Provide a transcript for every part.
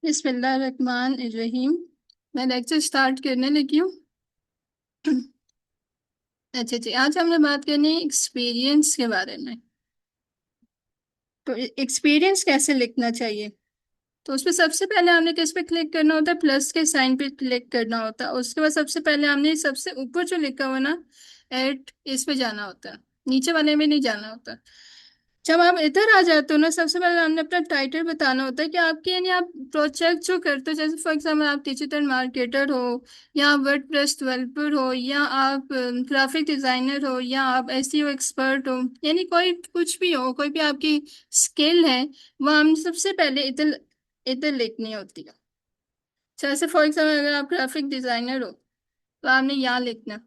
बिस्मिल्लाहिर्रहमानिर्रहीम। मैं lecture start करने लगी हूँ। अच्छा जी, आज हमने बात करनी है एक्सपीरियंस के बारे में। तो एक्सपीरियंस कैसे लिखना चाहिए? तो उसमें सबसे पहले हमने किस पे क्लिक करना होता है? प्लस के साइन पे क्लिक करना होता है। उसके बाद सबसे पहले हमने सबसे ऊपर जो लिखा हुआ ना, एट, इस पे जाना होता है। नीचे वाले में नहीं जाना होता। जब आप इधर आ जाते हो ना, सबसे पहले हमने अपना टाइटल बताना होता है कि आपके यानी आप प्रोजेक्ट जो करते हो, जैसे फॉर एग्जाम्पल आप डिजिटल मार्केटर हो, या आप वर्डप्रेस डेवलपर हो, या आप ग्राफिक डिजाइनर हो, या आप एसईओ एक्सपर्ट हो, यानी कोई कुछ भी हो, कोई भी आपकी स्किल है, वो हम सबसे पहले इधर इधर लिखनी होती है। जैसे फॉर एग्जाम्पल अगर आप ग्राफिक डिजाइनर हो तो आपने यहाँ लिखना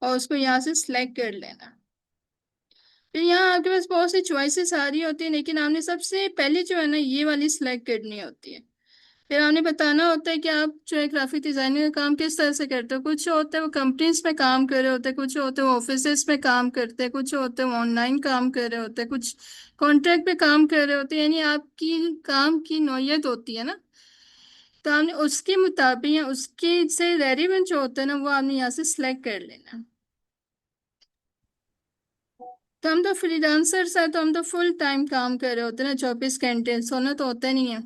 और उसको यहाँ से सिलेक्ट कर लेना। फिर यहाँ आपके पास बहुत सी चॉइसेस आ रही होती है, लेकिन आपने सबसे पहले जो है ना, ये वाली सिलेक्ट करनी होती है। फिर आपने बताना होता है कि आप जो है ग्राफिक डिजाइनिंग का काम किस तरह से करते हो। कुछ होते हैं वो कंपनीज में काम कर रहे होते हैं, कुछ होते हैं वो ऑफिसेज में काम करते हैं, कुछ होते हैं वो ऑनलाइन काम कर रहे होते हैं, कुछ कॉन्ट्रैक्ट पे काम कर रहे होते हैं, यानी आपकी काम की नौयत होती है ना। तो आपने उसके मुताबिक या उसके से रेलिवेंट जो होता है ना, वो आपने यहाँ से सिलेक्ट कर लेना। तो हम तो फ्रीलांसर्स है, तो हम तो फुल टाइम काम कर रहे होते हैं ना, 24 घंटे सोना तो होता नहीं है।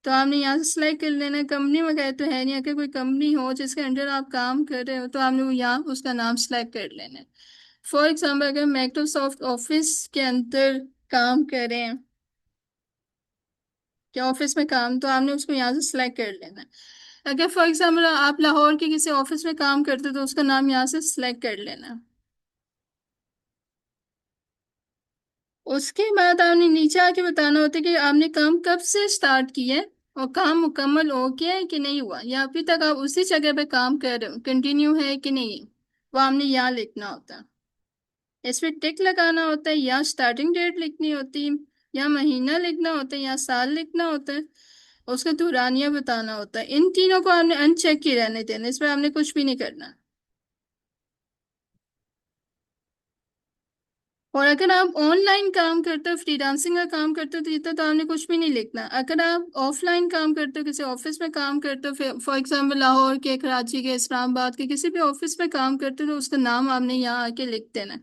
तो आपने यहाँ से सिलेक्ट कर लेना। कंपनी वगैरह तो है नहीं, अगर कोई कंपनी हो जिसके अंडर आप काम कर रहे हो तो आपने वो यहाँ उसका नाम सिलेक्ट कर लेना है। फॉर एग्जाम्पल अगर माइक्रोसॉफ्ट ऑफिस के अंदर काम करें, क्या ऑफिस में काम, तो आपने उसको यहाँ से सिलेक्ट कर लेना है। अगर फॉर एग्जाम्पल आप लाहौर के किसी ऑफिस में काम करते हो तो उसका नाम यहाँ से सिलेक्ट कर लेना है। उसके बाद आपने नीचे आके बताना होता है कि आपने काम कब से स्टार्ट किया है और काम मुकम्मल हो गया है कि नहीं हुआ, या अभी तक आप उसी जगह पे काम कर रहे हो, कंटिन्यू है कि नहीं है, वो आपने यहाँ लिखना होता है। इसमें टिक लगाना होता है, या स्टार्टिंग डेट लिखनी होती है, या महीना लिखना होता है, या साल लिखना होता है। उसका दुरानिया बताना होता है। इन तीनों को आपने अनचेक ही रहने देना, इसमें आपने कुछ भी नहीं करना। और अगर आप ऑनलाइन काम करते हो, फ्रीलांसिंग का काम करते हो, तो इतना तो आपने कुछ भी नहीं लिखना। अगर आप ऑफलाइन काम करते हो, किसी ऑफिस में काम करते हो, फॉर एग्जांपल लाहौर के, कराची के, इस्लामाबाद के किसी भी ऑफिस में काम करते हो, तो उसका नाम आपने यहाँ आके लिख देना।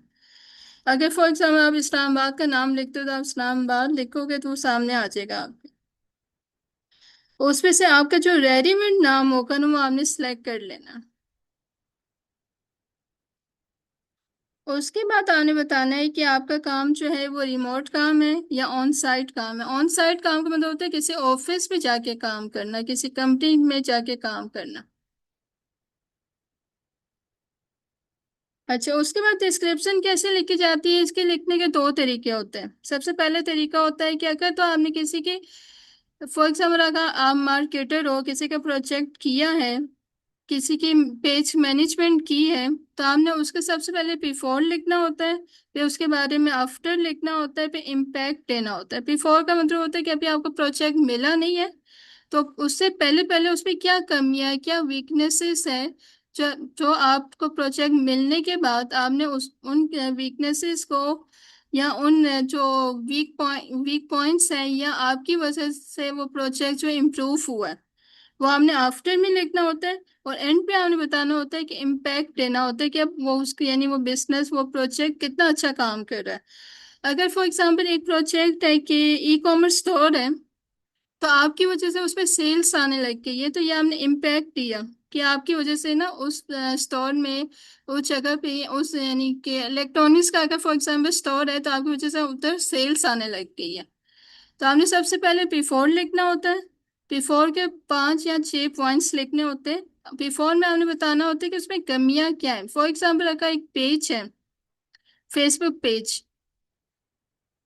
अगर फॉर एग्जांपल आप इस्लामाबाद का नाम लिखते हो तो आप इस्लामाबाद लिखोगे तो वो सामने आ जाएगा आपके। उसमें से आपका जो रेडीमेड नाम होगा ना, वो आपने सिलेक्ट कर लेना। उसके बाद आपने बताना है कि आपका काम जो है वो रिमोट काम है या ऑन साइट काम है। ऑन साइट काम का मतलब होता है किसी ऑफिस में जाके काम करना, किसी कंपनी में जाके काम करना। अच्छा, उसके बाद डिस्क्रिप्शन कैसे लिखी जाती है? इसके लिखने के दो तरीके होते हैं। सबसे पहले तरीका होता है कि अगर तो आपने किसी के, फॉर एग्जाम्पल अगर आप मार्केटर हो, किसी का प्रोजेक्ट किया है, किसी की पेज मैनेजमेंट की है, तो आपने उसके सबसे पहले बिफोर लिखना होता है, फिर उसके बारे में आफ्टर लिखना होता है, फिर इम्पैक्ट देना होता है। बिफोर का मतलब होता है कि अभी आपको प्रोजेक्ट मिला नहीं है, तो उससे पहले पहले उसमें क्या कमियां है, क्या वीकनेसेस है, जो जो आपको प्रोजेक्ट मिलने के बाद आपने उस उन वीकनेसेस को, या उन जो वीक पॉइंट्स हैं, या आपकी वजह से वो प्रोजेक्ट जो इम्प्रूव हुआ है, वो हमने आफ्टर में लिखना होता है। और एंड पे हमने बताना होता है कि इम्पैक्ट देना होता है कि अब वो उसकी यानी वो बिजनेस, वो प्रोजेक्ट कितना अच्छा काम कर रहा है। अगर फॉर एग्जांपल एक प्रोजेक्ट है कि ई कॉमर्स स्टोर है, तो आपकी वजह से उसमें सेल्स आने लग गई है, तो ये हमने इम्पैक्ट दिया कि आपकी वजह से ना उस स्टोर में, उस जगह पे, उस यानी कि इलेक्ट्रॉनिक्स का अगर फॉर एग्जांपल स्टोर है, तो आपकी वजह से उधर सेल्स आने लग गई है। तो आपने सबसे पहले बिफोर लिखना होता है। बिफोर के 5 या 6 पॉइंट्स लिखने होते हैं। बिफोर में आपने बताना होता है कि उसमें कमियां क्या है। फॉर एग्जाम्पल अगर एक पेज है, फेसबुक पेज,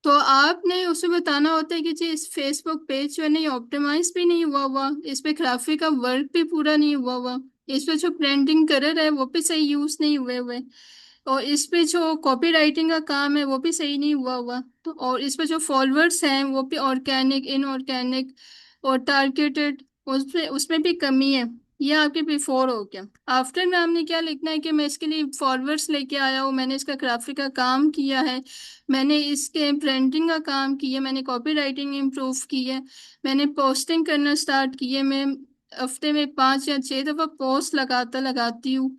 तो आपने उसे बताना होता है कि जी इस फेसबुक पेज जो है ना, ये ऑप्टिमाइज भी नहीं हुआ हुआ, इस पे ग्राफिक का वर्क भी पूरा नहीं हुआ हुआ, इस पे जो ब्रांडिंग कलर है वो भी सही यूज नहीं हुए हुए, और इस पे जो कॉपी राइटिंग का काम है वो भी सही नहीं हुआ हुआ, तो और इस पे जो फॉलोअर्स हैं वो भी ऑर्गेनिक, इनऑर्गेनिक और टारगेटेड, उसमें उसमें भी कमी है। ये आपके बिफोर हो गया। आफ्टर में आपने क्या लिखना है कि मैं इसके लिए फॉरवर्ड्स लेके आया हूँ, मैंने इसका ग्राफिक का काम किया है, मैंने इसके प्रिंटिंग का काम किया, मैंने कॉपी राइटिंग इम्प्रूव की है, मैंने पोस्टिंग करना स्टार्ट की है, मैं हफ्ते में 5 या 6 दफ़ा पोस्ट लगाता लगाती हूँ।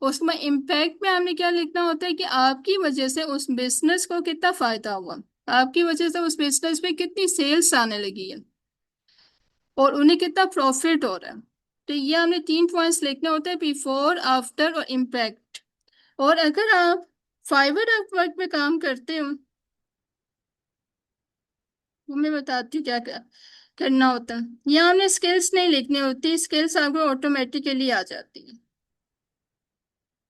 उसमें इम्पैक्ट में आपने क्या लिखना होता है कि आपकी वजह से उस बिजनेस को कितना फायदा हुआ, आपकी वजह से उस बिजनेस में कितनी सेल्स आने लगी है और उन्हें कितना प्रॉफिट हो रहा है। तो ये हमने 3 पॉइंट्स लिखने होते हैं, बिफोर, आफ्टर और इम्पैक्ट। और अगर आप फाइवर वर्क में काम करते हो, वो मैं बताती हूँ क्या करना होता है। यहाँ हमने स्किल्स नहीं लिखनी होती, स्किल्स आपको ऑटोमेटिकली आ जाती है।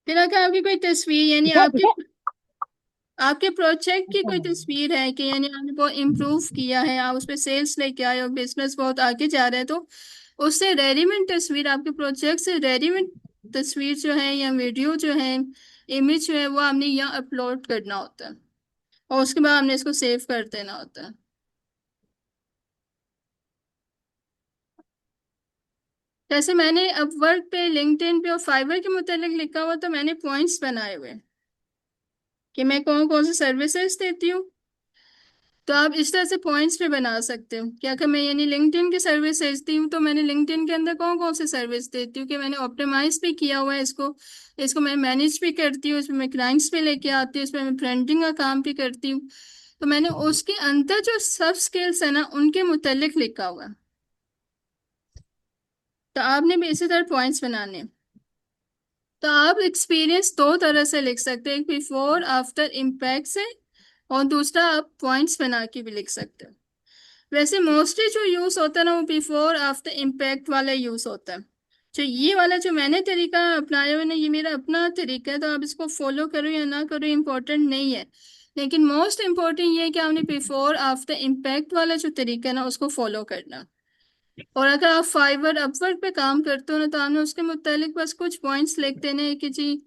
फिर अगर आपकी कोई तस्वीर, यानी ठीक है आपके ठीक है। आपके प्रोजेक्ट की अच्छा कोई तस्वीर है कि यानी आपने बहुत इम्प्रूव किया है, आप उस पर सेल्स लेके आए हो, बिजनेस बहुत आगे जा रहा है, तो उससे रेलिवेंट तस्वीर, आपके प्रोजेक्ट से रेलिवेंट तस्वीर जो है या वीडियो जो है, इमेज जो है, वो आपने यहाँ अपलोड करना होता है और उसके बाद हमने इसको सेव कर देना होता है। जैसे मैंने अपवर्क पे, लिंक्डइन पे और फाइवर के मुतालिक लिखा हुआ, तो मैंने पॉइंट्स बनाए हुए हैं कि मैं कौन कौन सी सर्विसेज देती हूँ। तो आप इस तरह से पॉइंट्स पे बना सकते हो कि अगर मैं यानी लिंक्डइन की सर्विस भेजती हूँ, तो मैंने लिंक्डइन के अंदर कौन कौन सी सर्विस देती हूँ, कि मैंने ऑप्टिमाइज भी किया हुआ है इसको, इसको मैं मैनेज भी करती हूँ, इसमें मैं क्लाइंट्स भी लेके आती हूँ, इसमें मैं ब्रांडिंग का काम भी करती हूँ। तो मैंने उसके अंदर जो सब स्किल्स है ना, उनके मुतालिक लिखा हुआ है। तो आपने भी इसी तरह पॉइंट्स बनाने हैं। तो आप एक्सपीरियंस दो तरह से लिख सकते हैं, एक बिफोर आफ्टर इम्पैक्ट से, और दूसरा आप पॉइंट्स बना के भी लिख सकते हो। वैसे मोस्टली जो यूज होता है ना, वो बिफोर आफ्टर इम्पैक्ट वाला यूज होता है। जो ये वाला जो मैंने तरीका अपनाया हुआ ना, ये मेरा अपना तरीका है, तो आप इसको फॉलो करो या ना करो इम्पोर्टेंट नहीं है। लेकिन मोस्ट इम्पोर्टेंट ये है कि आपने बिफोर आफ्टर इम्पैक्ट वाला जो तरीका है ना, उसको फॉलो करना। और अगर आप फाइवर अपवर्क पे काम करते हो ना, तो आपने उसके मुतालिक बस कुछ पॉइंट्स लिख देने हैं कि जी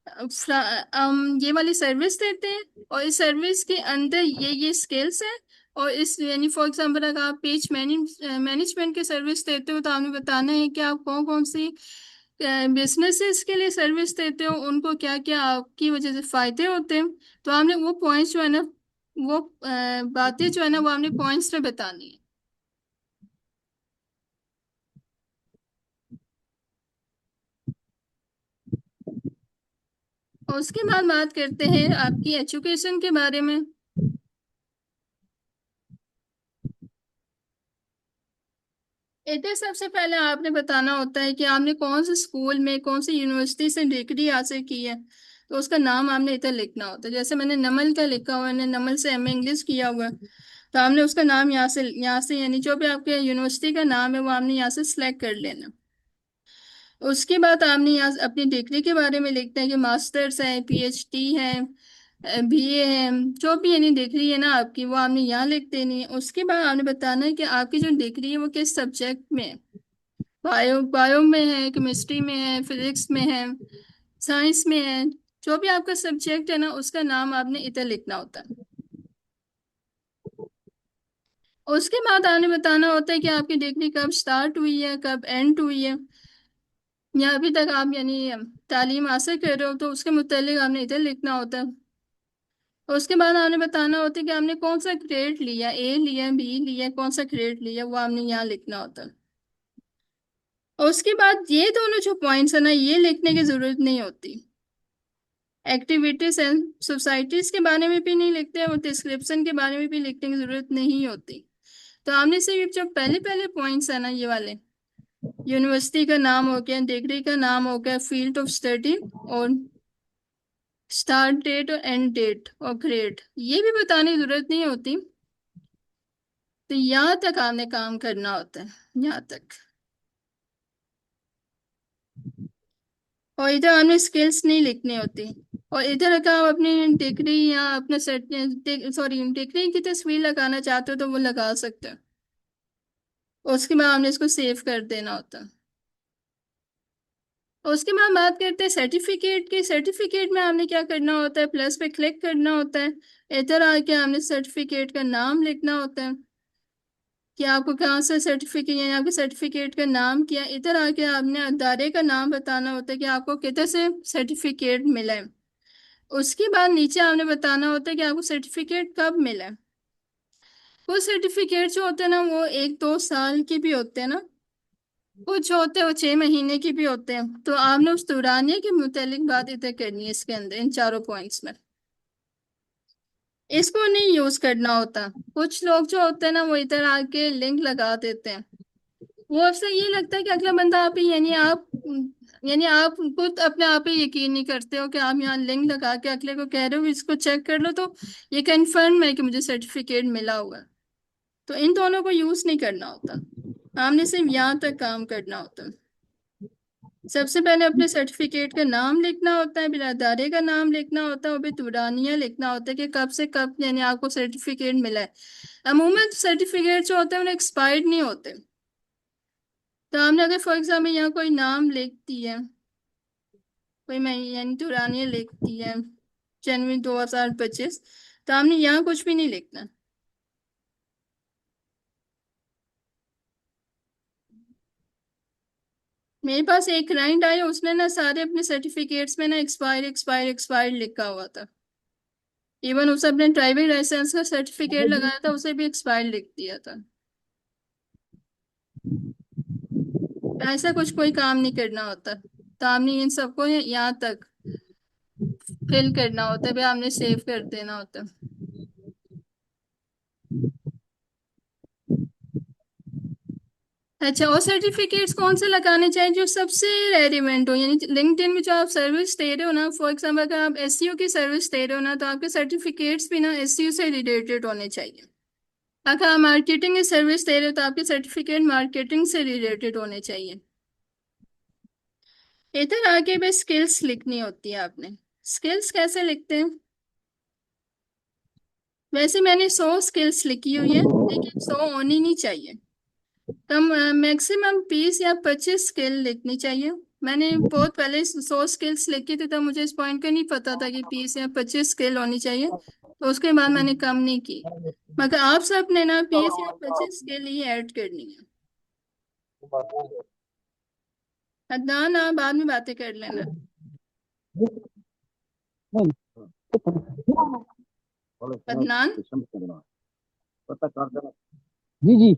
हम ये वाली सर्विस देते हैं और इस सर्विस के अंदर ये स्किल्स है। और इस यानी फॉर एग्जांपल अगर आप पेज मैनेजमेंट की सर्विस देते हो, तो आपने बताना है कि आप कौन कौन सी बिजनेसेस के लिए सर्विस देते हो, उनको क्या क्या आपकी वजह से फायदे होते हैं। तो आपने वो पॉइंट्स जो है ना, वो बातें जो है ना, वो आपने पॉइंट्स में बतानी है। और उसके बाद बात करते हैं आपकी एजुकेशन के बारे में। इधर सबसे पहले आपने बताना होता है कि आपने कौन से स्कूल में, कौन सी यूनिवर्सिटी से डिग्री हासिल की है। तो उसका नाम आपने इधर लिखना होता है। जैसे मैंने नमल का लिखा हुआ है, मैंने नमल से एमए इंग्लिश किया हुआ है, तो आपने उसका नाम यहाँ से यानी जो भी आपके यूनिवर्सिटी का नाम है, वो आपने यहाँ से सिलेक्ट कर लेना। उसके बाद आपने यहाँ अपनी डिग्री के बारे में लिखना है कि मास्टर्स है, पीएचडी है, बीए है, जो भी यानी डिग्री है ना आपकी, वो आपने यहाँ लिख देनी है। उसके बाद आपने बताना है कि आपकी जो डिग्री है वो किस सब्जेक्ट में है। बायो में है, केमिस्ट्री में है, फिजिक्स में है, साइंस में है, जो भी आपका सब्जेक्ट है ना, उसका नाम आपने इधर लिखना होता है। उसके बाद आपने बताना होता है कि आपकी डिग्री कब स्टार्ट हुई है, कब एंड हुई है, या अभी तक आप यानी तालीम हासिल कर रहे हो, तो उसके मुतालिक आपने इधर लिखना होता है। और उसके बाद आपने बताना होता है कि आपने कौन सा ग्रेड लिया, ए लिया, बी लिया, कौन सा ग्रेड लिया, वो आपने यहाँ लिखना होता है। और उसके बाद ये दोनों जो पॉइंट्स है ना, ये लिखने की जरूरत नहीं होती। एक्टिविटीज एंड सोसाइटीज के बारे में भी नहीं लिखते और डिस्क्रिप्शन के बारे में भी लिखने की जरूरत नहीं होती। तो आपने सिर्फ जो पहले पहले पॉइंट्स है ना, ये वाले, यूनिवर्सिटी का नाम हो गया, डिग्री का नाम हो गया, फील्ड ऑफ स्टडी, और स्टार्ट डेट और एंड डेट और ग्रेड, ये भी बताने की जरूरत नहीं होती। तो यहाँ तक आपने काम करना होता है, यहाँ तक। और इधर आपने स्किल्स नहीं लिखनी होती। और इधर अगर आप अपनी डिग्री या अपना सॉरी डिग्री की तस्वीर लगाना चाहते हो, तो वो लगा सकते हो। उसके बाद हमने इसको सेव कर देना होता है। उसके बाद बात करते हैं सर्टिफिकेट की। सर्टिफिकेट में हमने क्या करना होता है, प्लस पे क्लिक करना होता है, इधर आके हमने सर्टिफिकेट का नाम लिखना होता है। कि आपको कहाँ से सर्टिफिकेट, यानी आपके सर्टिफिकेट का नाम क्या है। इधर आके आपने अदारे का नाम बताना होता है कि आपको किधर से सर्टिफिकेट मिला है। उसके बाद नीचे आपने बताना होता है कि आपको सर्टिफिकेट कब मिला है। वो सर्टिफिकेट जो होते हैं ना, वो 1-2 साल के भी होते हैं ना, कुछ होते हैं वो 6 महीने के भी होते हैं। तो आपने उस दौरानिया के मुतालिक बात इधर करनी है इसके अंदर, इन चारों पॉइंट्स में। इसको नहीं यूज करना होता। कुछ लोग जो होते हैं ना, वो इधर आके लिंक लगा देते हैं। वो अक्सर ये लगता है कि अगला बंदा आप ही, यानी आप खुद अपने आप ही यकीन नहीं करते हो कि आप यहाँ लिंक लगा के अगले को कह रहे हो इसको चेक कर लो तो ये कंफर्म है कि मुझे सर्टिफिकेट मिला हुआ है। तो इन दोनों को यूज नहीं करना होता। हमने सिर्फ यहाँ तक काम करना होता है। सबसे पहले अपने सर्टिफिकेट का नाम लिखना होता है, फिर अदारे का नाम लिखना होता है, और फिर तुरानिया लिखना होता है कि कब से कब यानी आपको सर्टिफिकेट मिला है। अमूमन सर्टिफिकेट जो होते हैं वो एक्सपायर्ड नहीं होते। तो हमने अगर फॉर एग्जाम्पल यहाँ कोई नाम लिख दिया, कोई मैं यानी तुरानिया लिख दिया जनवरी 2025, तो हमने यहाँ कुछ भी नहीं लिखना। मेरे पास एक क्लाइंट आया, उसने ना सारे अपने सर्टिफिकेट्स में ना एक्सपायर एक्सपायर एक्सपायर लिखा हुआ था। इवन उसने अपने ड्राइविंग लाइसेंस का सर्टिफिकेट लगाया था, उसे भी एक्सपायर लिख दिया था। ऐसा कुछ कोई काम नहीं करना होता। तो हमने इन सबको यहाँ तक फिल करना होता है, फिर हमने सेव कर देना होता है। अच्छा, और सर्टिफिकेट्स कौन से लगाने चाहिए जो सबसे रेलिवेंट हो, यानी लिंक्डइन में जो आप सर्विस दे रहे हो ना, फॉर एग्जाम्पल अगर आप एसईओ की सर्विस दे रहे हो ना, तो आपके सर्टिफिकेट्स भी ना एसईओ से रिलेटेड होने चाहिए। अगर आप मार्केटिंग की सर्विस दे रहे हो तो आपके सर्टिफिकेट मार्केटिंग से रिलेटेड होने चाहिए। इधर आगे भी स्किल्स लिखनी होती है आपने। स्किल्स कैसे लिखते हैं? वैसे मैंने 100 स्किल्स लिखी हुई है, लेकिन 100 होनी नहीं चाहिए। कम, मैक्सिमम 20 या 25 स्किल लिखनी चाहिए। मैंने बहुत पहले 100 स्किल्स लिखी थी, तब मुझे इस पॉइंट का नहीं पता था कि 20 या 25 स्किल होनी चाहिए, तो उसके बाद मैंने कम नहीं की। मगर आप सब ने ना 20 या 25 स्किल ही ऐड करनी है। अदनान, आप बाद में बातें कर लेना। अदनान, जी जी।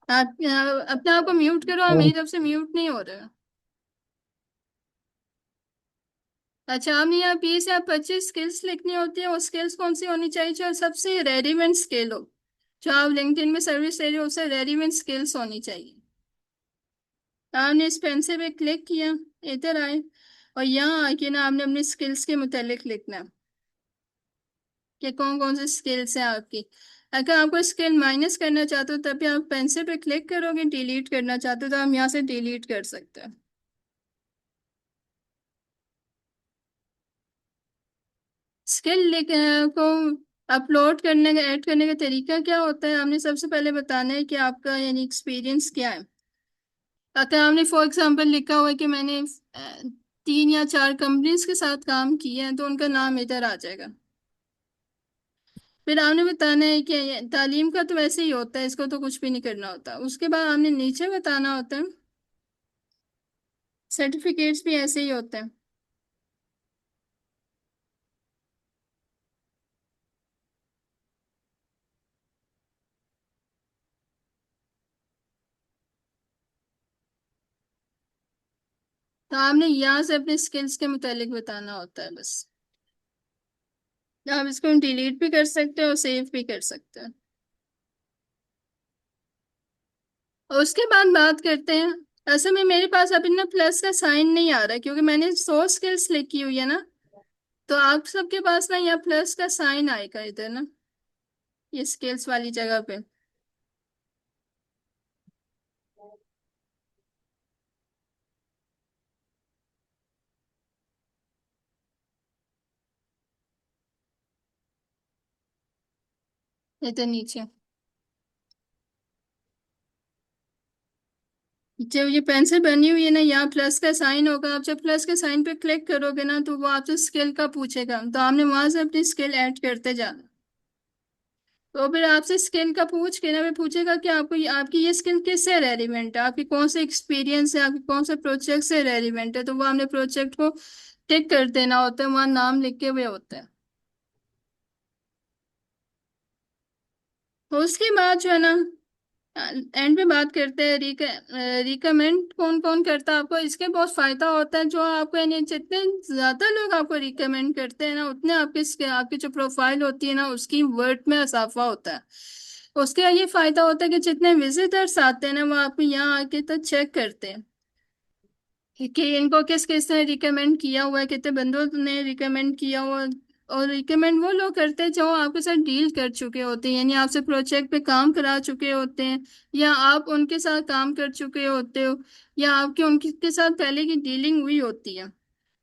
आप अपने आप को म्यूट करो, और मेरी तरफ से म्यूट नहीं हो रहा। अच्छा, आपने यहाँ 20 या 25 स्किल्स लिखनी होती है। वो स्किल्स कौन सी होनी चाहिए? जो सबसे रेलिवेंट स्किल हो, जो आप लिंक्डइन में सर्विस दे रहे हो उससे रेलिवेंट स्किल्स होनी चाहिए। आपने इस पेन से पे क्लिक किया, इधर आए, और यहाँ आके ना आपने अपने स्किल्स के मुतालिक लिखना है कि कौन कौन से स्किल्स हैं आपकी। अगर आपको स्किल माइनस करना चाहते हो तभी आप पेन से पे क्लिक करोगे, डिलीट करना चाहते हो तो हम यहाँ से डिलीट कर सकते हैं। स्किल को अपलोड करने का, ऐड करने का तरीका क्या होता है? हमने सबसे पहले बताना है कि आपका यानी एक्सपीरियंस क्या है। अगर आपने फॉर एग्जांपल लिखा हुआ है कि मैंने 3 या 4 कंपनीज के साथ काम किया है, तो उनका नाम इधर आ जाएगा। फिर आपने बताना है कि तालीम का तो वैसे ही होता है, इसको तो कुछ भी नहीं करना होता। उसके बाद आपने नीचे बताना होता है सर्टिफिकेट्स भी ऐसे ही होते हैं। तो आपने यहाँ से अपने स्किल्स के मुतालिक बताना होता है बस। आप इसको डिलीट भी कर सकते हो और सेव भी कर सकते हो। और उसके बाद बात करते हैं। असल में मेरे पास अभी ना प्लस का साइन नहीं आ रहा, क्योंकि मैंने 100 स्किल्स लिखी हुई है ना। तो आप सबके पास ना यहाँ प्लस का साइन आएगा इधर ना, ये स्किल्स वाली जगह पे। इधर नीचे जब ये पेंसिल बनी हुई है ना, यहाँ प्लस का साइन होगा। आप जब प्लस के साइन पे क्लिक करोगे ना, तो वो आपसे स्किल का पूछेगा, तो आपने वहां से अपनी स्किल ऐड करते जाना। तो फिर आपसे स्किल का पूछ के ना फिर पूछेगा कि आपको आपकी ये स्किल किससे रेलिवेंट है, आपकी कौन से एक्सपीरियंस है, आपके कौन से प्रोजेक्ट से रेलिवेंट है, तो वो हमने प्रोजेक्ट को टिक कर देना होता है, वहाँ नाम लिखे हुए होते हैं। तो उसके बाद जो है ना एंड पे बात करते हैं रिकमेंड कौन कौन करता है आपको। इसके बहुत फायदा होता है, जो आपको यानी जितने ज्यादा लोग आपको रिकमेंड करते हैं ना उतने आपकी जो प्रोफाइल होती है ना उसकी वर्ड में इजाफा होता है। उसके ये फायदा होता है कि जितने विजिटर्स आते हैं ना वो आपको यहाँ आके तो चेक करते हैं कि इनको किस किस ने रिकमेंड किया हुआ है, कितने बंदों ने रिकमेंड किया हुआ है। और रिकमेंड वो लोग करते हैं जो आपके साथ डील कर चुके होते हैं, यानी आपसे प्रोजेक्ट पे काम करा चुके होते हैं, या आप उनके साथ काम कर चुके होते हो, या आपकी उनके के साथ पहले की डीलिंग हुई होती है।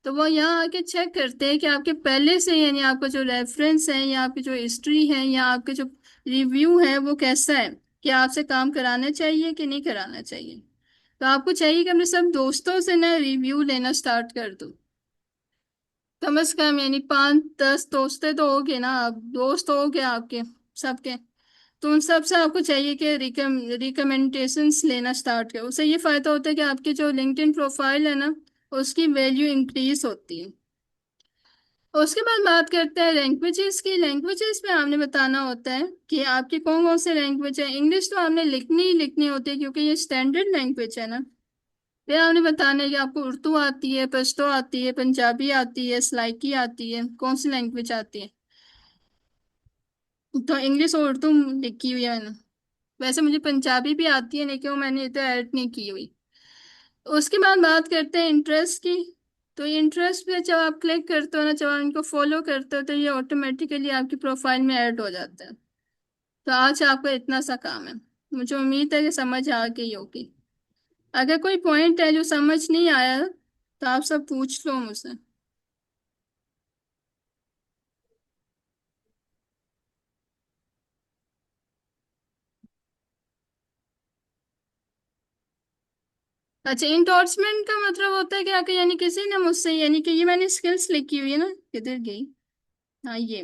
तो वो यहाँ आके चेक करते हैं कि आपके पहले से यानी आपका जो रेफरेंस है या आपकी जो हिस्ट्री है या आपके जो रिव्यू है वो कैसा है, कि आपसे काम कराना चाहिए कि नहीं कराना चाहिए। तो आपको चाहिए कि अपने सब दोस्तों से ना रिव्यू लेना स्टार्ट कर दो। कम से कम यानी 5-10 दोस्तें तो होगे ना, आप दोस्त हो गए आपके सबके। तो उन सब से आपको चाहिए कि रिकमेंडेशंस लेना स्टार्ट करो। उससे ये फायदा होता है कि आपकी जो लिंक्डइन प्रोफाइल है ना उसकी वैल्यू इंक्रीज होती है। उसके बाद बात करते हैं लैंग्वेजेस की। लैंग्वेजेस में आपने बताना होता है कि आपकी कौन कौन से लैंग्वेज है। इंग्लिश तो आपने लिखनी ही लिखनी होती है क्योंकि ये स्टैंडर्ड लैंग्वेज है ना। फिर आपने बताना है कि आपको उर्दू आती है, पश्तो आती है, पंजाबी आती है, सलाइकी आती है, कौन सी लैंग्वेज आती है। तो इंग्लिश और उर्दू लिखी हुई है मैंने। वैसे मुझे पंजाबी भी आती है लेकिन वो मैंने इधर ऐड नहीं की हुई। उसके बाद बात करते हैं इंटरेस्ट की। तो इंटरेस्ट पे जब आप क्लिक करते हो ना, जब आप इनको फॉलो करते हो तो ये ऑटोमेटिकली आपकी प्रोफाइल में ऐड हो जाता है। तो आज आपका इतना सा काम है। मुझे उम्मीद है कि समझ आ गई होगी। अगर कोई पॉइंट है जो समझ नहीं आया तो आप सब पूछ लो मुझसे। अच्छा, इंडोर्समेंट का मतलब होता है कि आके यानी किसी ने मुझसे यानी कि ये मैंने स्किल्स लिखी हुई है ना, किधर गई, हाँ ये।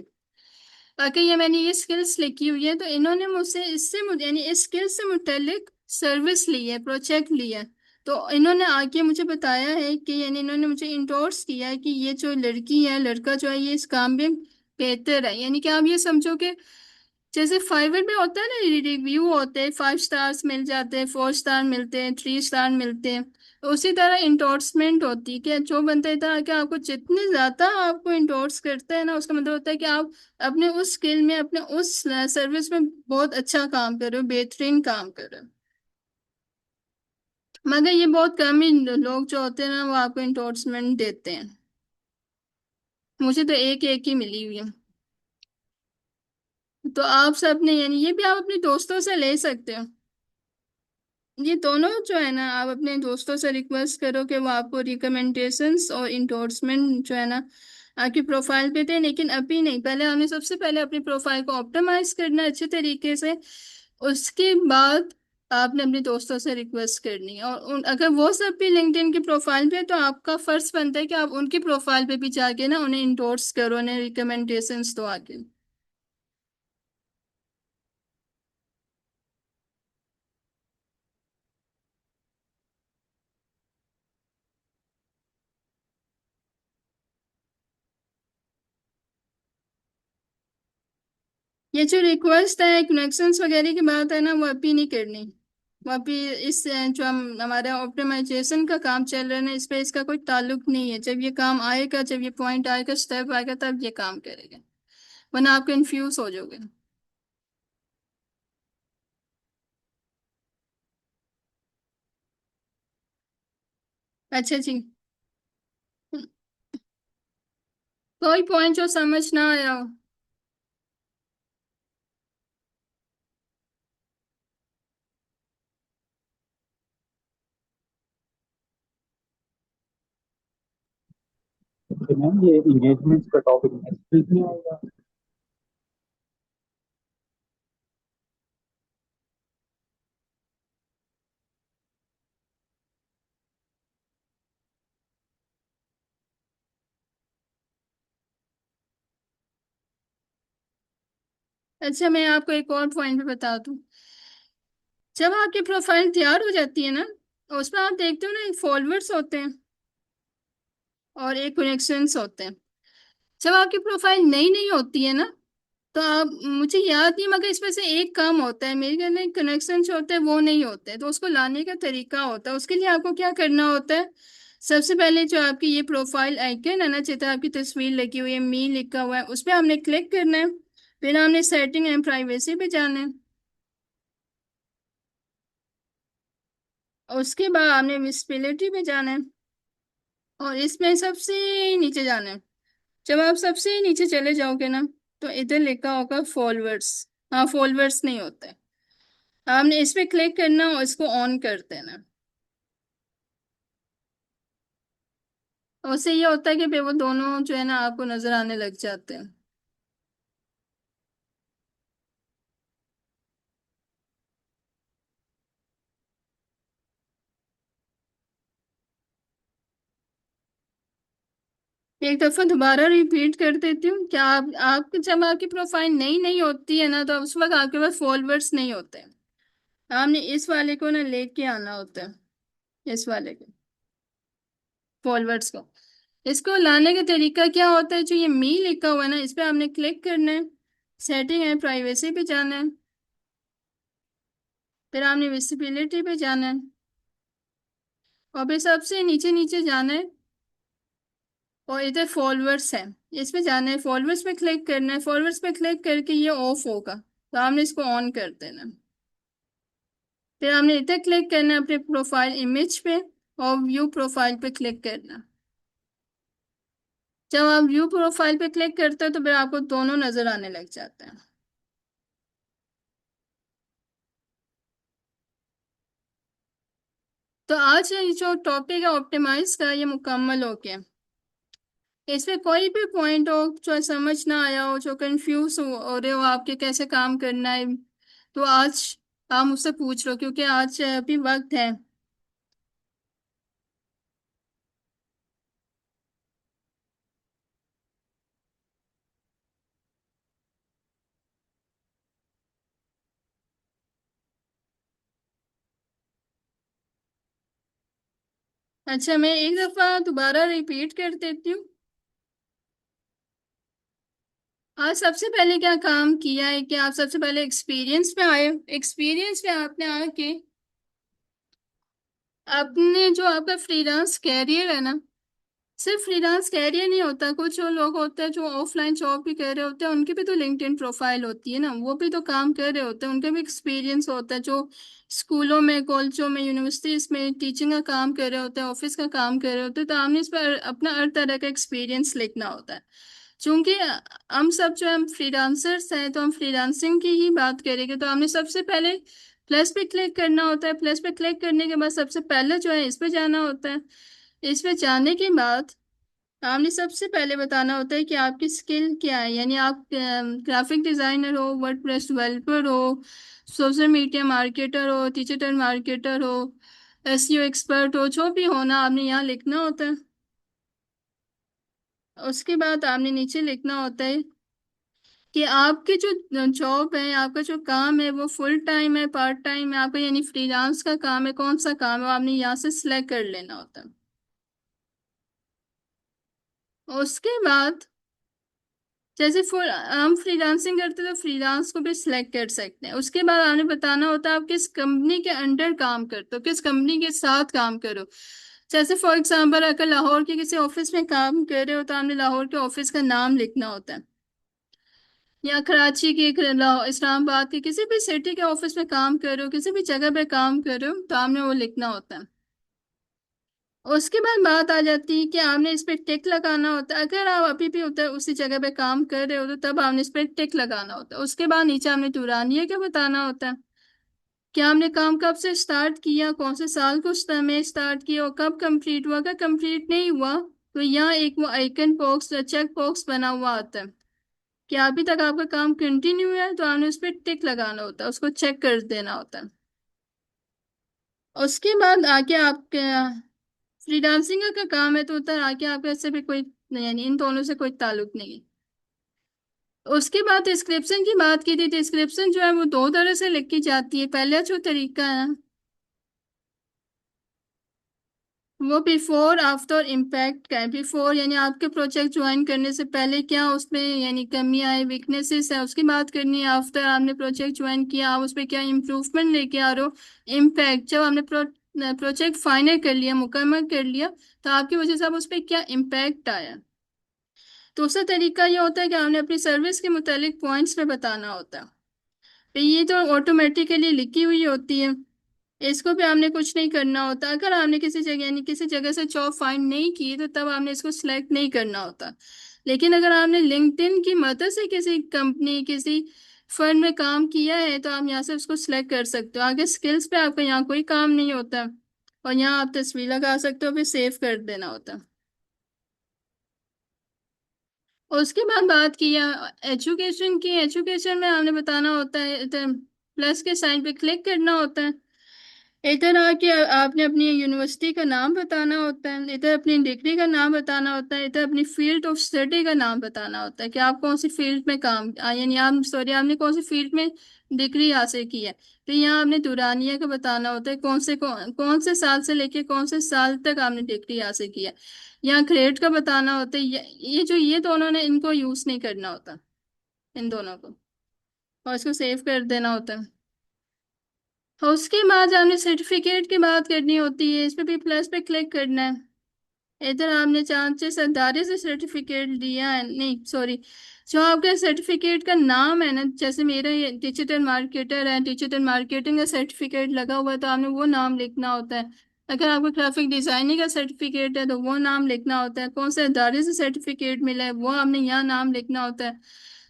बाकी ये मैंने ये स्किल्स लिखी हुई है तो इन्होंने मुझसे इससे मुझे यानी इस स्किल से मुतल्लिक सर्विस ली है, प्रोजेक्ट लिया है। तो इन्होंने आके मुझे बताया है कि यानी इन्होंने मुझे इंडोर्स किया है कि ये जो लड़की है लड़का जो है ये इस काम में बेहतर है। यानी कि आप ये समझो कि जैसे फाइवर में होता है ना रिव्यू होते हैं, 5 स्टार्स मिल जाते हैं, 4 स्टार मिलते हैं, 3 स्टार मिलते हैं। तो उसी तरह इंडोर्समेंट होती है कि जो बंदा इधर आके आपको जितने ज्यादा आपको इंडोर्स करते हैं ना उसका मतलब होता है कि आप अपने उस स्किल में अपने उस सर्विस में बहुत अच्छा काम कर रहे हो, बेहतरीन काम कर रहे हो। मगर ये बहुत कम ही लोग जो होते हैं ना वो आपको इंडोर्समेंट देते हैं। मुझे तो एक एक ही मिली हुई है। तो आप सब ने यानी ये भी आप अपने दोस्तों से ले सकते हो। ये दोनों जो है ना आप अपने दोस्तों से रिक्वेस्ट करो कि वो आपको रिकमेंडेशंस और इंडोर्समेंट जो है ना आपकी प्रोफाइल पे दें। लेकिन अभी नहीं, पहले हमें सबसे पहले अपनी प्रोफाइल को ऑप्टिमाइज करना है अच्छे तरीके से। उसके बाद आपने अपने दोस्तों से रिक्वेस्ट करनी है। और अगर वो सब भी लिंक्डइन की प्रोफाइल पे है, तो आपका फर्ज बनता है कि आप उनकी प्रोफाइल पे भी जाके ना उन्हें इंडोर्स करो, उन्हें रिकमेंडेशंस दो आगे। ये जो रिक्वेस्ट है कनेक्शंस वगैरह की बात है ना वो अभी नहीं करनी। वो अभी इस जो हम हमारे ऑप्टिमाइजेशन का काम चल रहा है ना इस पे इसका कोई ताल्लुक नहीं है। जब ये काम आएगा, जब ये पॉइंट आएगा, स्टेप आएगा, तब ये काम करेगा, वरना आप कंफ्यूज हो जाओगे। अच्छा जी। कोई पॉइंट जो समझ ना आया हो। तो मैम ये एंगेजमेंट का टॉपिक नेक्स्ट वीक में आएगा। अच्छा, मैं आपको एक और पॉइंट पे बता दूं। जब आपकी प्रोफाइल तैयार हो जाती है ना, उसमें आप देखते हो ना, एक फॉलोअर्स होते हैं और एक कनेक्शंस होते हैं। जब आपकी प्रोफाइल नई नई होती है ना, तो आप, मुझे याद नहीं मगर इसमें से एक काम होता है मेरे ख्याल में, कनेक्शन जो होते हैं वो नहीं होते, तो उसको लाने का तरीका होता है। उसके लिए आपको क्या करना होता है, सबसे पहले जो आपकी ये प्रोफाइल आइकन है ना, चित्र आपकी तस्वीर लगी हुई है, मी लिखा हुआ है, उस पर हमने क्लिक करना है। फिर हमने सेटिंग एंड प्राइवेसी पे जाना है। और उसके बाद हमने विजिबिलिटी पे जाना है। और इसमें सबसे नीचे जाना है। जब आप सबसे नीचे चले जाओगे ना, तो इधर लिखा होगा फॉलोअर्स। हाँ, फॉलोअर्स नहीं होता है। आपने इस पे क्लिक करना और इसको ऑन कर देना। और उससे ये होता है कि फिर वो दोनों जो है ना आपको नजर आने लग जाते हैं। एक दफा दोबारा रिपीट कर देती हूँ। क्या आप जब आपकी प्रोफाइल नई नई होती है ना, तो उस वक्त आपके पास फॉलोअर्स नहीं होते हैं। आपने इस वाले को ना लेके आना होता है, इस वाले को, फॉलोअर्स को। इसको लाने का तरीका क्या होता है, जो ये मी लिखा हुआ है ना, इस पे आपने क्लिक करना है। सेटिंग है, प्राइवेसी पे जाना है। फिर आपने विजिबिलिटी पे जाना है। और फिर सबसे नीचे नीचे जाना है। और इधर फॉलोअर्स है, इस पे जाना है, फॉलोअर्स पे क्लिक करना है। फॉलोअर्स पे क्लिक करके ये ऑफ होगा, तो आपने इसको ऑन कर देना है। फिर आपने इधर क्लिक करना है अपने प्रोफाइल इमेज पे, और व्यू प्रोफाइल पे क्लिक करना। जब आप व्यू प्रोफाइल पे क्लिक करते हो, तो फिर आपको दोनों नजर आने लग जाते हैं। तो आज ये जो टॉपिक है ऑप्टिमाइज का, ये मुकम्मल हो गया। इसमें कोई भी पॉइंट हो जो समझ ना आया हो, जो कंफ्यूज हो रहे हो आपके कैसे काम करना है, तो आज आप मुझसे पूछ लो, क्योंकि आज अभी वक्त है। अच्छा, मैं एक दफा दोबारा रिपीट कर देती हूँ। आज सबसे पहले क्या काम किया है कि आप सबसे पहले एक्सपीरियंस पे आए। एक्सपीरियंस पे आपने आके अपने जो आपका फ्रीलांस कैरियर है ना, सिर्फ फ्रीलांस कैरियर नहीं होता, कुछ जो लोग होते हैं जो ऑफलाइन जॉब भी कर रहे होते हैं, उनकी भी तो लिंक्डइन प्रोफाइल होती है ना, वो भी तो काम कर रहे होते हैं, उनका भी एक्सपीरियंस होता है। जो स्कूलों में, कॉलेजों में, यूनिवर्सिटीज में टीचिंग का काम कर रहे होते हैं, ऑफिस का काम कर रहे होते हैं, तो हमने इस पर अपना हर तरह का एक्सपीरियंस लिखना होता है। चूंकि हम सब जो हम फ्रीलांसर्स हैं, तो हम फ्रीलांसिंग की ही बात करेंगे, तो हमने सबसे पहले प्लस पे क्लिक करना होता है। प्लस पे क्लिक करने के बाद सबसे पहले जो है इस पे जाना होता है। इस पे जाने के बाद आपने सबसे पहले बताना होता है कि आपकी स्किल क्या है, यानी आप ग्राफिक डिजाइनर हो, वर्डप्रेस डेवलपर हो, सोशल मीडिया मार्केटर हो, डिजिटल मार्केटर हो, एसईओ एक्सपर्ट हो, जो भी हो ना, आपने यहाँ लिखना होता है। उसके बाद आपने नीचे लिखना होता है कि आपकी जो जॉब है, आपका जो काम है, वो फुल टाइम है, पार्ट टाइम है आपका, यानी फ्रीलांस का काम है, कौन सा काम है, वो आपने यहाँ से सिलेक्ट कर लेना होता है। उसके बाद जैसे फुल हम फ्रीलांसिंग करते हैं, तो फ्रीलांस को भी सिलेक्ट कर सकते हैं। उसके बाद आपने बताना होता है आप किस कंपनी के अंडर काम करते हो, किस कंपनी के साथ काम करो। जैसे फॉर एग्जांपल, अगर लाहौर के किसी ऑफिस में काम कर रहे हो, तो आपने लाहौर के ऑफिस का नाम लिखना होता है। या कराची के, इस्लामाबाद के, किसी भी सिटी के ऑफिस में काम कर रहे हो, किसी भी जगह पे काम कर रहे हो, तो आपने वो लिखना होता है। उसके बाद बात आ जाती है कि आपने इस पे टिक लगाना होता है। अगर आप अभी भी उधर उसी जगह पे काम कर रहे हो, तो तब आपने इस पे टिक लगाना होता है। उसके बाद नीचे आपने दुरानिया क्या बताना होता है, कि आपने काम कब से स्टार्ट किया, कौन से साल को में स्टार्ट किया, और कब कंप्लीट हुआ। अगर कंप्लीट नहीं हुआ, तो यहाँ एक वो आइकन बॉक्स, चेक बॉक्स बना हुआ आता है कि अभी तक आपका काम कंटिन्यू है, तो आपने उस पर टिक लगाना होता है, उसको चेक कर देना होता है। उसके बाद आगे आपके फ्रीलांसिंग का काम है, तो उधर आके आपका इससे भी कोई, यानी इन दोनों से कोई ताल्लुक नहीं है। उसके बाद डिस्क्रिप्शन की बात की थी। डिस्क्रिप्शन जो है वो दो तरह से लिखी जाती है। पहला जो तरीका है वो बिफोर आफ्टर इम्पैक्ट का है। बिफोर यानी आपके प्रोजेक्ट ज्वाइन करने से पहले क्या उसमें यानी कमी आई, वीकनेसेस है, उसकी बात करनी है। आफ्टर आपने प्रोजेक्ट ज्वाइन किया, आप उस पर क्या इम्प्रूवमेंट लेके आ रहे हो। इम्पैक्ट जब आपने प्रोजेक्ट फाइनल कर लिया, मुकम्मल कर लिया, तो आपकी वजह से आप उस पर क्या इम्पैक्ट आया। दूसरा तरीका ये होता है कि आपने अपनी सर्विस के मुतालिक पॉइंट्स में बताना होता है। तो ये तो ऑटोमेटिकली लिखी हुई होती है, इसको भी आपने कुछ नहीं करना होता। अगर आपने किसी जगह यानी किसी जगह से जॉब फाइंड नहीं की तो तब आपने इसको सिलेक्ट नहीं करना होता। लेकिन अगर आपने लिंक्डइन की मदद से किसी कंपनी, किसी फर्म में काम किया है तो आप यहाँ से उसको सिलेक्ट कर सकते हो। आगे स्किल्स पे आपका यहाँ कोई काम नहीं होता, और यहाँ आप तस्वीर लगा सकते हो, फिर सेव कर देना होता। और उसके बाद बात किया एजुकेशन की। एजुकेशन में आपने बताना होता है, इधर प्लस के साइन पे क्लिक करना होता है। इधर आके आपने अपनी यूनिवर्सिटी का नाम बताना होता है, इधर अपनी डिग्री का नाम बताना होता है, इधर अपनी फील्ड ऑफ स्टडी का नाम बताना होता है कि आप कौन सी फील्ड में काम यानी आप सॉरी आपने कौन सी फील्ड में डिग्री हासिल की है। तो यहाँ आपने दुरानिया का बताना होता है, कौन से साल से लेके कौन से साल तक आपने डिग्री हासिल की है। यहाँ ग्रेड का बताना होता है। ये दोनों ने इनको यूज नहीं करना होता, इन दोनों को, और इसको सेव कर देना होता है। और उसके बाद आपने सर्टिफिकेट की बात करनी होती है, इस पे भी प्लस पे क्लिक करना है। इधर आपने चांसेस अदारे से सर्टिफिकेट दिया है, नहीं सॉरी, जो आपका सर्टिफिकेट का नाम है ना, जैसे मेरा ये डिजिटल मार्केटर है, डिजिटल मार्केटिंग का सर्टिफिकेट लगा हुआ है तो आपने वो नाम लिखना होता है। अगर आपको ग्राफिक डिजाइनिंग का सर्टिफिकेट है तो वो नाम लिखना होता है। कौन से अदारे से सर्टिफिकेट मिला है वो आपने यहाँ नाम लिखना होता है।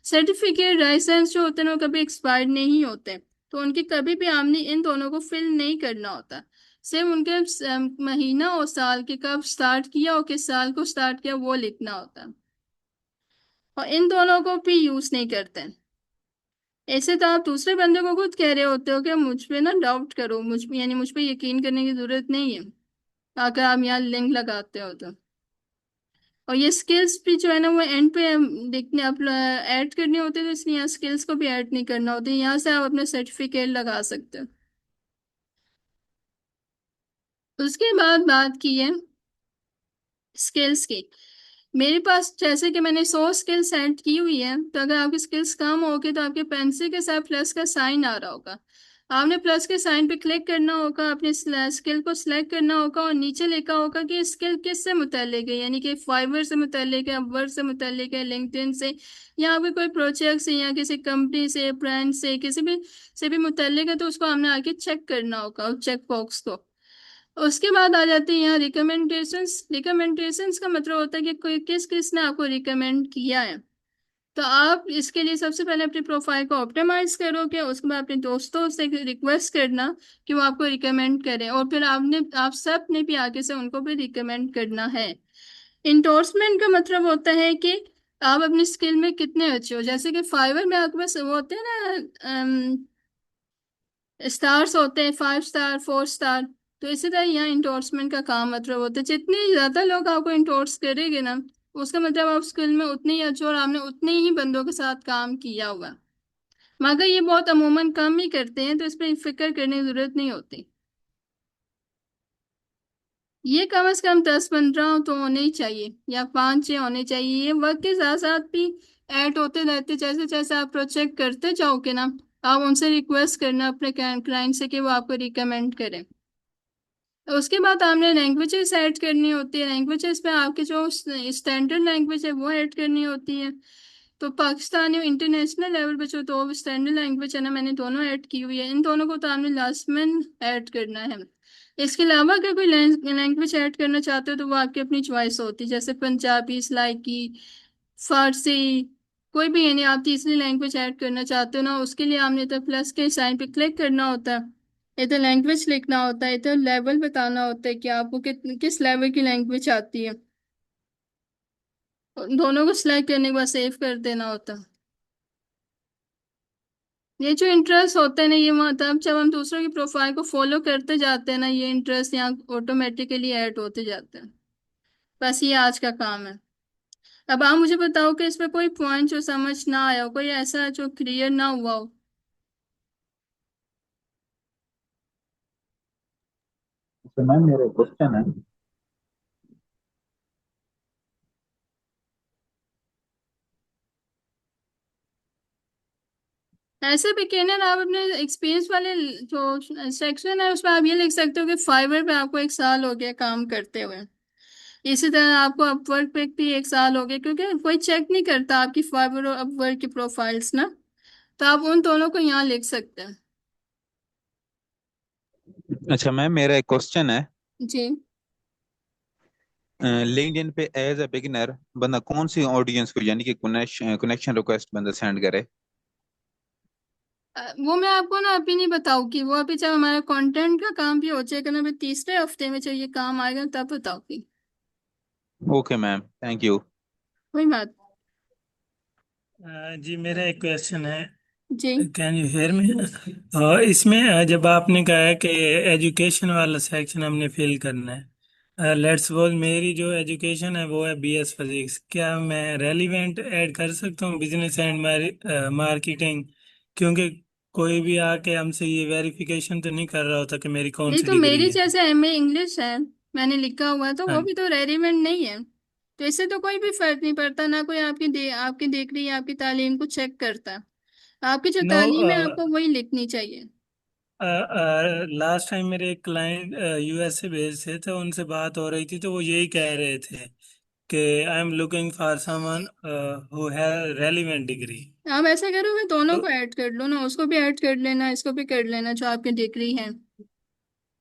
सर्टिफिकेट लाइसेंस जो होते हैं वो कभी एक्सपायर्ड नहीं होते, तो उनकी कभी भी आपने इन दोनों को फिल नहीं करना होता। सिर्फ उनके महीना और साल के कब स्टार्ट किया और किस साल को स्टार्ट किया वो लिखना होता है, और इन दोनों को भी यूज नहीं करते। ऐसे तो आप दूसरे बंदे को खुद कह रहे होते हो कि मुझ पे ना डाउट करो, मुझ पे यानी मुझ पे यकीन करने की जरूरत नहीं है, अगर आप यहाँ लिंक लगाते हो तो। और ये स्किल्स भी जो है ना वो एंड पे देखने आप ऐड करनी होती है, तो इसलिए यहाँ स्किल्स को भी ऐड नहीं करना होता, यहाँ से आप अपना सर्टिफिकेट लगा सकते हो। उसके बाद बात की है स्किल्स की। मेरे पास जैसे कि मैंने 100 स्किल सेट की हुई है, तो अगर आपकी स्किल्स कम होगी तो आपके पेंसिल के साथ प्लस का साइन आ रहा होगा। आपने प्लस के साइन पे क्लिक करना होगा, अपने स्किल को सिलेक्ट करना होगा, और नीचे लिखा होगा कि स्किल किस से मुतल्लिक है, यानी कि फाइवर से मुतल्लिक है, अपवर्क से मुतल्लिक है, लिंक्डइन से, या आपके कोई प्रोजेक्ट से, या किसी कंपनी से, ब्रांड से, किसी भी से भी मुतल्लिक है, तो उसको हमने आके चेक करना होगा चेक बॉक्स को। उसके बाद आ जाती है यहाँ रिकमेंडेशंस। रिकमेंडेशंस का मतलब होता है कि कोई किस किस ने आपको रिकमेंड किया है। तो आप इसके लिए सबसे पहले अपनी प्रोफाइल को ऑप्टिमाइज करोगे, उसके बाद अपने दोस्तों से रिक्वेस्ट करना कि वो आपको रिकमेंड करें, और फिर आप सब ने भी आगे से उनको भी रिकमेंड करना है। इंडोर्समेंट का मतलब होता है कि आप अपनी स्किल में कितने अच्छे हो। जैसे कि फाइवर में आपके पास वो होते हैं ना, स्टार्स होते हैं, 5 स्टार, 4 स्टार। तो इसी तरह यहाँ इंडोर्समेंट का काम मतलब होता है, जितने ज्यादा लोग आपको इंडोर्स करेंगे ना, उसका मतलब आप स्किल में उतने ही अच्छे हो और आपने उतने ही बंदों के साथ काम किया हुआ। मगर ये बहुत अमूमन कम ही करते हैं, तो इस पर फिक्र करने की जरूरत नहीं होती। ये कम से कम 10-15 तो होने ही चाहिए, या 5-6 होने चाहिए। ये वक्त के साथ साथ भी ऐड होते रहते, जैसे जैसे आप प्रोजेक्ट करते जाओगे ना, आप उनसे रिक्वेस्ट करना अपने क्लाइंट से कि वो आपको रिकमेंड करें। उसके बाद आपने लैंग्वेजेस ऐड करनी होती है। लैंग्वेजेस में आपके जो स्टैंडर्ड लैंग्वेज है वो ऐड करनी होती है। तो पाकिस्तानी और इंटरनेशनल लेवल पे जो दो स्टैंडर्ड लैंग्वेज है ना, मैंने दोनों ऐड की हुई है। इन दोनों को तो आपने लास्ट में ऐड करना है। इसके अलावा अगर कोई लैंग्वेज ऐड करना चाहते हो तो वो आपकी अपनी चॉइस होती है, जैसे पंजाबी, सराइकी, फारसी, कोई भी यानी आप तीसरी लैंग्वेज ऐड करना चाहते हो ना, उसके लिए आपने तो प्लस के साइन पे क्लिक करना होता है। इधर लैंग्वेज लिखना होता है, इधर लेवल बताना होता है कि आपको किस लेवल की लैंग्वेज आती है। दोनों को सिलेक्ट करने के बाद सेव कर देना होता है। ये जो इंटरेस्ट होते हैं ना, ये मतलब जब हम दूसरों की प्रोफाइल को फॉलो करते जाते हैं ना, ये इंटरेस्ट यहाँ ऑटोमेटिकली ऐड होते जाते हैं। बस ये आज का काम है। अब आप मुझे बताओ कि इसमें कोई पॉइंट जो समझ ना आया हो, कोई ऐसा जो क्लियर ना हुआ हो। तो मैम मेरा क्वेश्चन है। ऐसे बिगिनर आप अपने एक्सपीरियंस वाले जो सेक्शन है उसमें आप ये लिख सकते हो कि फाइवर पे आपको 1 साल हो गया काम करते हुए। इसी तरह आपको अपवर्क पे भी 1 साल हो गया, क्योंकि कोई चेक नहीं करता आपकी फाइवर और अपवर्क की प्रोफाइल्स ना। तो आप उन दोनों को यहाँ लिख सकते हैं। अच्छा मैम मेरा एक क्वेश्चन है। जी। लिंक्डइन पे एज अ बिगिनर बंदा कौन सी ऑडियंस को यानी कि कनेक्शन रिक्वेस्ट बंदा सेंड करे? वो मैं आपको ना अभी नहीं बताऊंगी, वो अभी जब हमारा कंटेंट का काम भी हो जाएगा ना, अभी तीसरे हफ्ते में जब ये काम आएगा तब बताऊंगी। Okay ma'am, thank you. कोई बात। जी मेरा एक क्वेश्चन है। जी। Can you hear me? इसमें जब आपने कहा है कि एजुकेशन वाला सेक्शन हमने फिल करना है, लेट्स सपोज मेरी जो एजुकेशन है वो है बीएस फिजिक्स, क्या मैं रेलिवेंट ऐड कर सकता हूँ बिजनेस एंड मार्केटिंग? क्योंकि कोई भी आके हमसे ये वेरिफिकेशन तो नहीं कर रहा होता कि मेरी कौन नहीं सी तो डिग्री मेरी है। जैसे एमए इंग्लिश है, मैंने लिखा हुआ है, तो वो हाँ। भी तो रेलिवेंट नहीं है। तो इससे तो कोई भी फर्क नहीं पड़ता ना, कोई आपकी डिग्री या आपकी तालीम को चेक करता है। आपकी जो नो। तालीम है आपको वही लिखनी चाहिए। लास्ट टाइम मेरे एक क्लाइंट यूएस से भेजे थे, उनसे बात हो रही थी तो वो यही कह रहे थे कि I am looking for someone who have relevant degree. आप ऐसा करो कि दोनों तो को ऐड कर लो ना, उसको भी ऐड कर लेना, इसको भी कर लेना जो आपकी डिग्री है।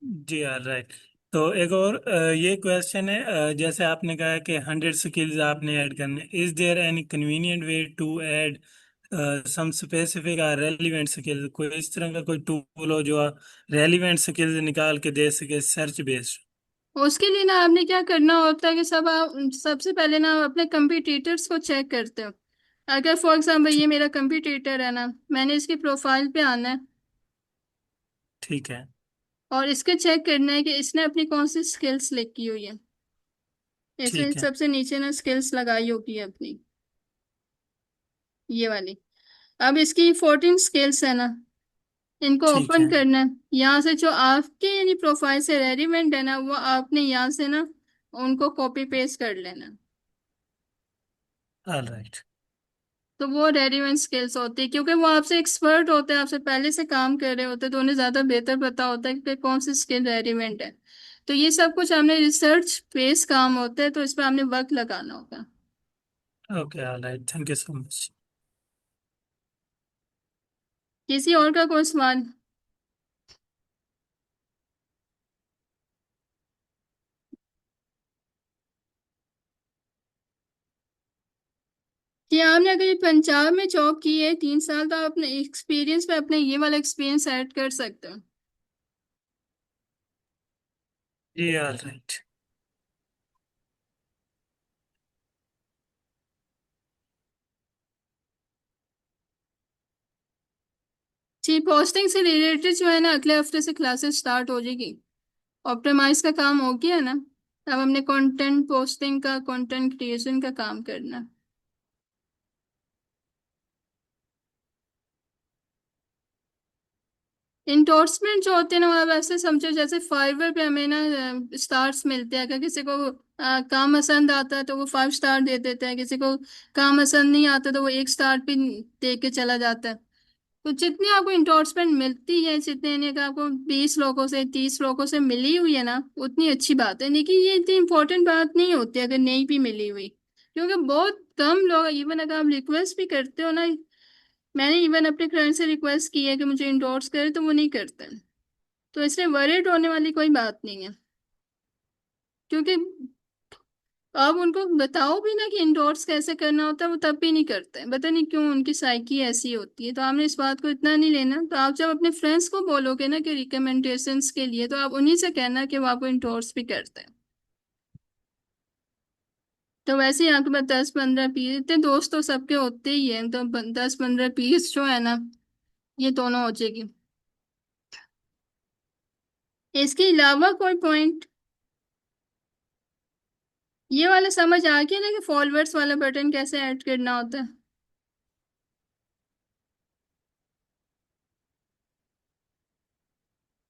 जी हाँ, राइट। तो एक और ये क्वेश्चन है, जैसे आपने कहा कि 100 स्किल्स आपने ऐड करने, is there any convenient way to add some specific और रेलिवेंट स्किल्स? कोई इस तरह का कोई टूल हो जो रेलिवेंट स्किल्स निकाल के दे सके सर्च बेस्ड? उसके लिए ना आपने क्या करना होता है कि सबसे पहले ना आप अपने कंपटीटर्स को चेक करते हो। अगर फॉर एग्जाम्पल ये मेरा कंपटीटर है ना, मैंने इसकी प्रोफाइल पे आना है ठीक है। और इसके चेक करना है कि इसने अपनी कौन सी स्किल्स लिखी हुई है। इसने ठीक है। सबसे नीचे ना स्किल्स लगाई होगी है अपनी, ये वाली। अब इसकी 14 स्किल्स है ना, इनको ठीक ओपन है। करना है। यहाँ से जो आपके यानी प्रोफाइल से रेलिवेंट है ना, वो आपने यहाँ से ना उनको कॉपी पेस्ट कर लेना। All right. तो वो रेलिवेंट स्किल्स होती है, क्योंकि वो आपसे एक्सपर्ट होते हैं, आपसे पहले से काम कर रहे होते हैं, तो उन्हें ज्यादा बेहतर पता होता है कि कौन सी स्किल रेलिवेंट है। तो ये सब कुछ हमने रिसर्च बेस्ड काम होता है, तो इस पर हमने वक्त लगाना होगा। Okay, all right, thank you so much. किसी और का कोई सवाल? कि आपने अगर ये पंजाब में जॉब की है 3 साल, तो आप अपने एक्सपीरियंस पे अपने ये वाला एक्सपीरियंस ऐड कर सकते हो। जी ऑल राइट। जी, पोस्टिंग से रिलेटेड जो है ना, अगले हफ्ते से क्लासेस स्टार्ट हो जाएगी। ऑप्टिमाइज का काम हो गया है ना, अब हमने कंटेंट पोस्टिंग का, कंटेंट क्रिएशन का काम करना है। इंडोर्समेंट जो होते हैं ना, वो आप ऐसे समझो जैसे फाइवर पे हमें ना स्टार्स मिलते हैं। अगर किसी को काम पसंद आता है तो वो 5 स्टार दे देते हैं, किसी को काम पसंद नहीं आता तो वो 1 स्टार भी दे के चला जाता है। तो जितनी आपको इंडोर्समेंट मिलती है, जितने यानी अगर आपको 20 लोगों से 30 लोगों से मिली हुई है ना, उतनी अच्छी बात है। लेकिन ये इतनी इंपॉर्टेंट बात नहीं होती अगर नहीं भी मिली हुई, क्योंकि बहुत कम लोग, इवन अगर आप रिक्वेस्ट भी करते हो ना, मैंने इवन अपने क्लाइंट से रिक्वेस्ट की है कि मुझे इंडोर्स करे, तो वो नहीं करते। तो इसलिए वरीड होने वाली कोई बात नहीं है, क्योंकि आप उनको बताओ भी ना कि इंडोर्स कैसे करना होता है, वो तब भी नहीं करते हैं। पता नहीं क्यों, उनकी साइकी ऐसी होती है। तो आपने इस बात को इतना नहीं लेना। तो आप जब अपने फ्रेंड्स को बोलोगे ना कि रिकमेंडेशंस के लिए, तो आप उन्हीं से कहना कि वो आपको इंडोर्स भी करते हैं। तो वैसे ही आपके पास 10-15 पीस, इतने दोस्त तो सबके होते ही हैं, तो 10-15 पीस जो है ना, ये दोनों हो जाएगी। इसके अलावा कोई पॉइंट? ये वाला समझ आ गया ना कि फॉलोअर्स वाला बटन कैसे ऐड करना होता है।